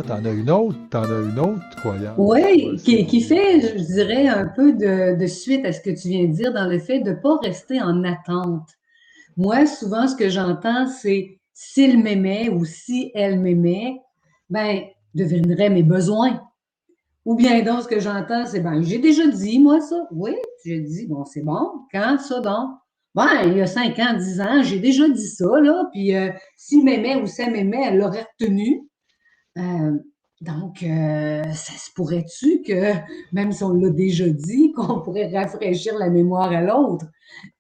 t'en as une autre croyance, toi, Oui, si qui on... fait, je dirais, un peu de suite à ce que tu viens de dire dans le fait de ne pas rester en attente. Moi, souvent, ce que j'entends, c'est s'il m'aimait ou si elle m'aimait, ben, devinerait mes besoins. Ou bien donc, ce que j'entends, c'est ben, j'ai déjà dit, moi, ça. Oui, j'ai dit, bon, c'est bon. Quand ça, donc? Ben, il y a 5 ans, 10 ans, j'ai déjà dit ça, là. Puis, s'il m'aimait ou si elle m'aimait, elle l'aurait retenu. Euh, ça se pourrait-tu que, même si on l'a déjà dit, qu'on pourrait rafraîchir la mémoire à l'autre?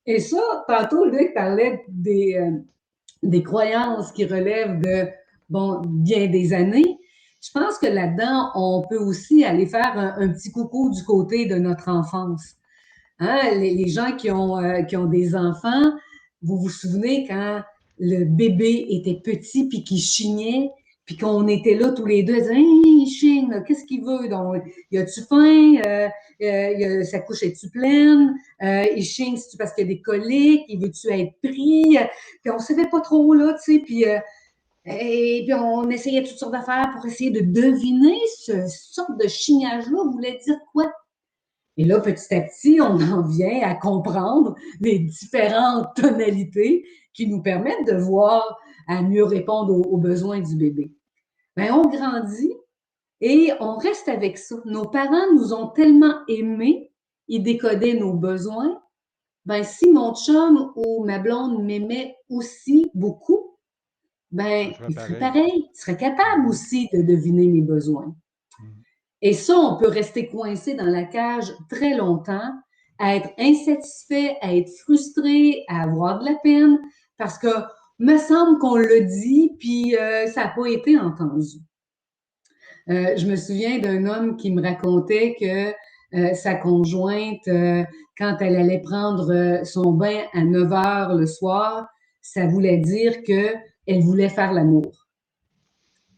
Et ça, tantôt, Luc parlait des croyances qui relèvent de, bon, bien des années. Je pense que là-dedans, on peut aussi aller faire un petit coucou du côté de notre enfance. Hein? Les gens qui ont des enfants, vous vous souvenez quand le bébé était petit puis qu'il chignait, puis qu'on était là tous les deux, disant, hey, il chigne, là, qu'est-ce qu'il veut? Donc, y a-tu faim? Sa couche est-tu pleine? Il chigne parce qu'il y a des coliques? Il veut-tu être pris? Puis on savait pas trop, là, tu sais, et puis on essayait toutes sortes d'affaires pour essayer de deviner ce sorte de chignage-là voulait dire quoi. Et là, petit à petit, on en vient à comprendre les différentes tonalités qui nous permettent de voir à mieux répondre aux besoins du bébé. Ben, on grandit et on reste avec ça. Nos parents nous ont tellement aimés, ils décodaient nos besoins. Ben, si mon chum ou ma blonde m'aimait aussi beaucoup, Ça ben, ferait il ferait pareil. pareil. Il serait capable Mhm. aussi de deviner mes besoins. Mhm. Et ça, on peut rester coincé dans la cage très longtemps, à être insatisfait, à être frustré, à avoir de la peine, parce que me semble qu'on l'a dit, puis ça n'a pas été entendu. Je me souviens d'un homme qui me racontait que sa conjointe, quand elle allait prendre son bain à 9 heures le soir, ça voulait dire qu'elle voulait faire l'amour.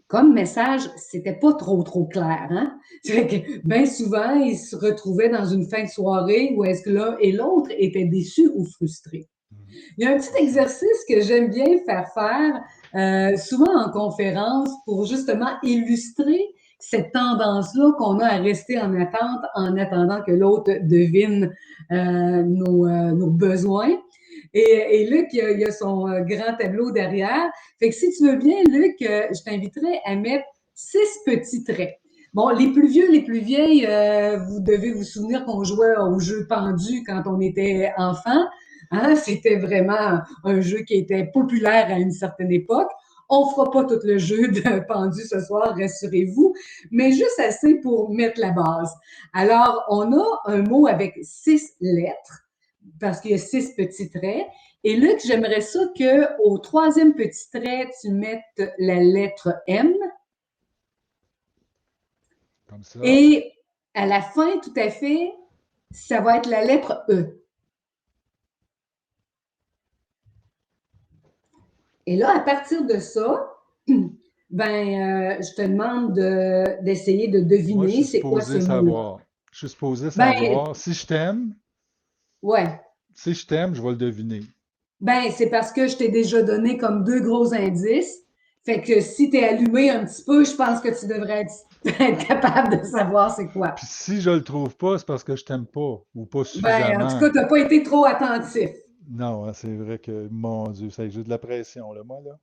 Comme message, c'était pas trop clair, hein? C'est que bien souvent, ils se retrouvaient dans une fin de soirée où est-ce que l'un et l'autre étaient déçus ou frustrés. Mhm. Il y a un petit C'est ça. exercice que j'aime bien faire, souvent en conférence, pour justement illustrer cette tendance-là qu'on a à rester en attente en attendant que l'autre devine nos besoins. Et Luc, il a son grand tableau derrière. Fait que si tu veux bien, Luc, je t'inviterais à mettre 6 petits traits. Bon, les plus vieux, les plus vieilles, vous devez vous souvenir qu'on jouait au jeu pendu quand on était enfant. Hein? C'était vraiment un jeu qui était populaire à une certaine époque. On fera pas tout le jeu de pendu ce soir, rassurez-vous, mais juste assez pour mettre la base. Alors, on a un mot avec 6 lettres parce qu'il y a 6 petits traits. Et Luc, j'aimerais ça qu'au troisième petit trait, tu mettes la lettre M. Comme ça. Et à la fin, tout à fait, ça va être la lettre E. Et là, à partir de ça, je te demande d'essayer de Moi, je deviner suis c'est quoi supposé ce mot-là. savoir. Je suis supposé Ben, savoir. Si je t'aime, ouais. si je t'aime, je vais le deviner. Ben, c'est parce que je t'ai déjà donné comme 2 gros indices. Fait que si t'es allumé un petit peu, je pense que tu devrais être capable de savoir c'est quoi. Puis si je le trouve pas, c'est parce que je t'aime pas ou pas Ben, en tout suffisamment. cas, t'as pas été trop attentif. Non, hein, c'est vrai que, mon Dieu, ça j'ai de la pression, là, moi, là.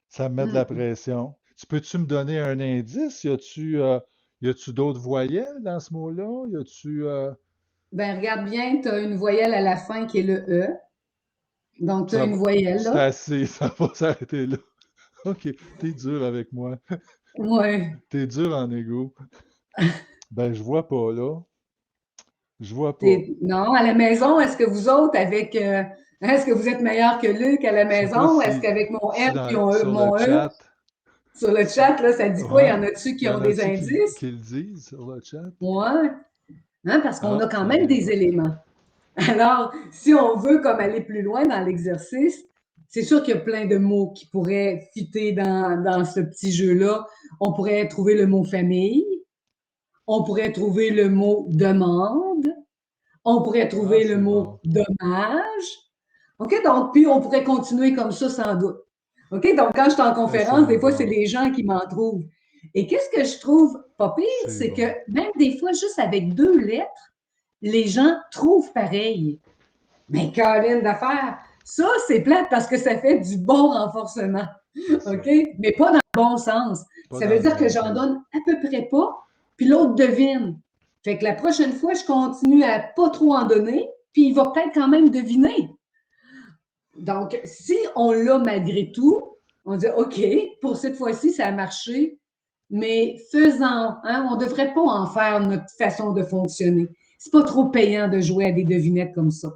Ça me met de la Hmm. pression. Peux-tu me donner un indice? Y a-tu d'autres voyelles dans ce mot-là? Y a-tu, Ben, regarde bien, t'as une voyelle à la fin qui est le E. Donc, t'as ça une va, voyelle c'est là. assez, ça va s'arrêter là. OK, t'es dur avec moi. Ouais. T'es dur en égo. Ben, je vois pas, là. Je vois pas. Non, à la maison, est-ce que vous autres, est-ce que vous êtes meilleur que Luc à la Je sais pas maison? Est-ce si, qu'avec mon si M puis sur le mon E, chat, sur le si- chat, là, ça dit quoi? Il y ouais, en a-tu y qui ont en des a-tu indices? qui le disent sur le chat? Ouais. Hein, parce qu'on a Ah, quand c'est même bien des bon. éléments. Alors, si on veut comme aller plus loin dans l'exercice, c'est sûr qu'il y a plein de mots qui pourraient fitter dans ce petit jeu-là. On pourrait trouver le mot famille, on pourrait trouver le mot demande, on pourrait Ah, trouver le c'est mot bon. dommage. OK? Donc, puis on pourrait continuer comme ça sans doute. OK? Donc, quand je suis en Ben, conférence, c'est des fois, c'est bon. des gens qui m'en trouvent. Et qu'est-ce que je trouve pas pire, C'est c'est bon. que même des fois, juste avec 2 lettres, les gens trouvent pareil. Mais Caroline d'affaires, ça, c'est plate parce que ça fait du bon renforcement. C'est ça. OK? Mais pas dans le bon sens. Pas Ça veut dans le dire que bon j'en sens. donne à peu près pas, puis l'autre devine. Fait que la prochaine fois, je continue à pas trop en donner, puis il va peut-être quand même deviner. Donc, si on l'a malgré tout, on dit OK, pour cette fois-ci, ça a marché, mais faisant, hein, on ne devrait pas en faire notre façon de fonctionner. C'est pas trop payant de jouer à des devinettes comme ça.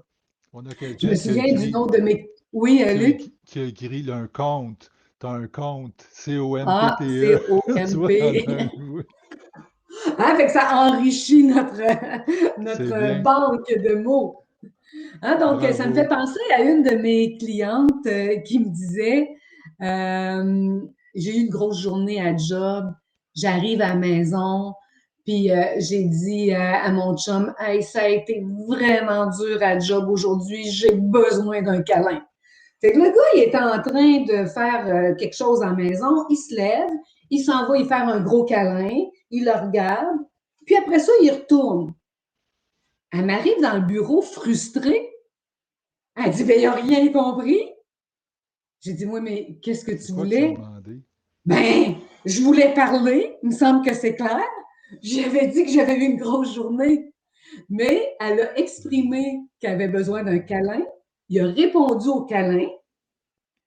On a Je me quelqu'un souviens d'une autre de mes. Oui, Luc? qui a écrit là, un compte. Tu as un compte. Ah, COMPTE. Tu vois, t'en as un. COMP. Oui. Hein, fait que ça enrichit notre, C'est notre bien. banque de mots. Hein, donc, ça me fait Bravo. penser à une de mes clientes qui me disait j'ai eu une grosse journée à job, j'arrive à la maison, puis j'ai dit à mon chum hey, ça a été vraiment dur à job aujourd'hui, j'ai besoin d'un câlin. Fait que le gars, il est en train de faire quelque chose à la maison, il se lève, il s'en va y faire un gros câlin, il le regarde, puis après ça, il retourne. Elle m'arrive dans le bureau frustrée. Elle dit, ben, il n'a rien compris. J'ai dit, oui, mais qu'est-ce que C'est tu quoi que tu as voulais? demandé? Ben, je voulais parler. Il me semble que c'est clair. J'avais dit que j'avais eu une grosse journée. Mais elle a exprimé qu'elle avait besoin d'un câlin. Il a répondu au câlin,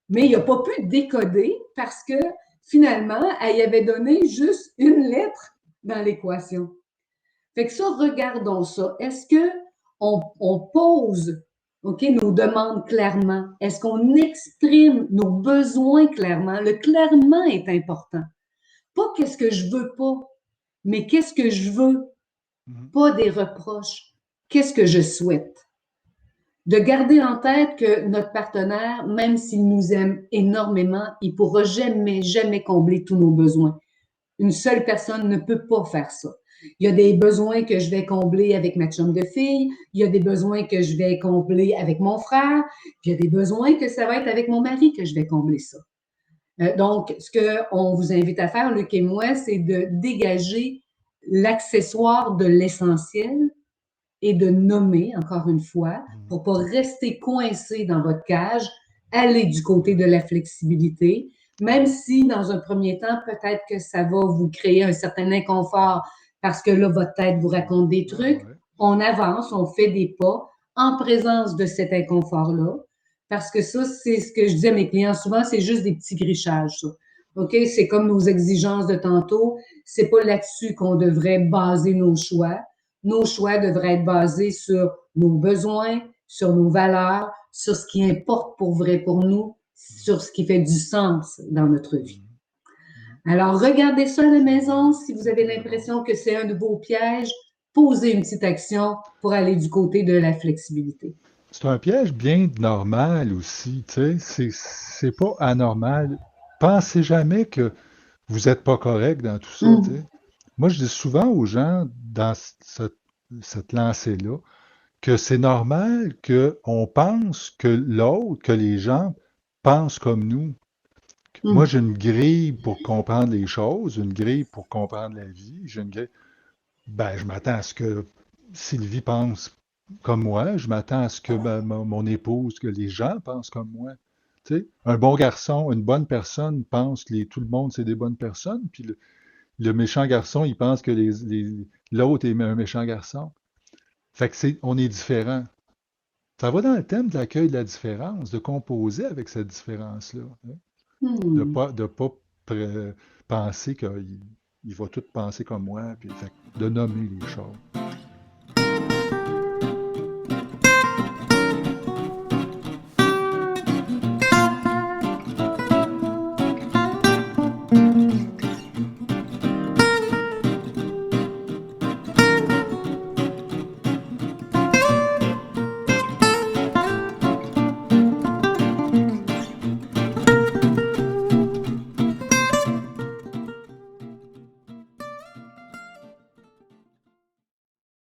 mais il n'a pas pu décoder parce que finalement, elle y avait donné juste une lettre dans l'équation. Fait que ça, regardons ça. Est-ce que on pose nos demandes clairement? Est-ce qu'on exprime nos besoins clairement? Le clairement est important. Pas qu'est-ce que je veux pas, mais qu'est-ce que je veux? Mhm. Pas des reproches. Qu'est-ce que je souhaite? De garder en tête que notre partenaire, même s'il nous aime énormément, il pourra jamais, jamais combler tous nos besoins. Une seule personne ne peut pas faire ça. Il y a des besoins que je vais combler avec ma chum de fille, il y a des besoins que je vais combler avec mon frère, puis il y a des besoins que ça va être avec mon mari que je vais combler ça. Donc, ce qu'on vous invite à faire, Luc et moi, c'est de dégager l'accessoire de l'essentiel et de nommer, encore une fois, Mhm. pour pas rester coincé dans votre cage, aller du côté de la flexibilité, même si dans un premier temps, peut-être que ça va vous créer un certain inconfort parce que là, votre tête vous raconte des Ouais, trucs. ouais. On avance, on fait des pas en présence de cet inconfort-là. Parce que ça, c'est ce que je dis à mes clients souvent, c'est juste des petits grichages, ça. OK? C'est comme nos exigences de tantôt. C'est pas là-dessus qu'on devrait baser nos choix. Nos choix devraient être basés sur nos besoins, sur nos valeurs, sur ce qui importe pour vrai pour nous, sur ce qui fait du sens dans notre vie. Mhm. Mhm. Alors, regardez ça à la C'est bon. maison. Si vous C'est avez très bon. l'impression que c'est un de vos pièges, posez une petite action pour aller du côté de la flexibilité. C'est un piège bien normal aussi, tu sais. C'est pas anormal. Pensez jamais que vous n'êtes pas correct dans tout ça, tu sais. Hum, Moi, je dis souvent aux gens dans cette lancée-là que c'est normal qu'on pense que l'autre, que les gens pensent comme nous. Moi, hum, j'ai une grille pour comprendre les choses, une grille pour comprendre la vie. J'ai une grille. Ben, je m'attends à ce que Sylvie pense comme moi. Je m'attends à ce que mon épouse, que les gens pensent comme moi. Tu sais, un bon garçon, une bonne personne pense que tout le monde, c'est des bonnes personnes. Puis le méchant garçon, il pense que l'autre est un méchant garçon. Fait que on est différent. Ça va dans le thème de l'accueil de la différence, de composer avec cette différence-là, hein. hum. De pas penser qu'il il va tout penser comme moi, puis fait, de nommer les choses.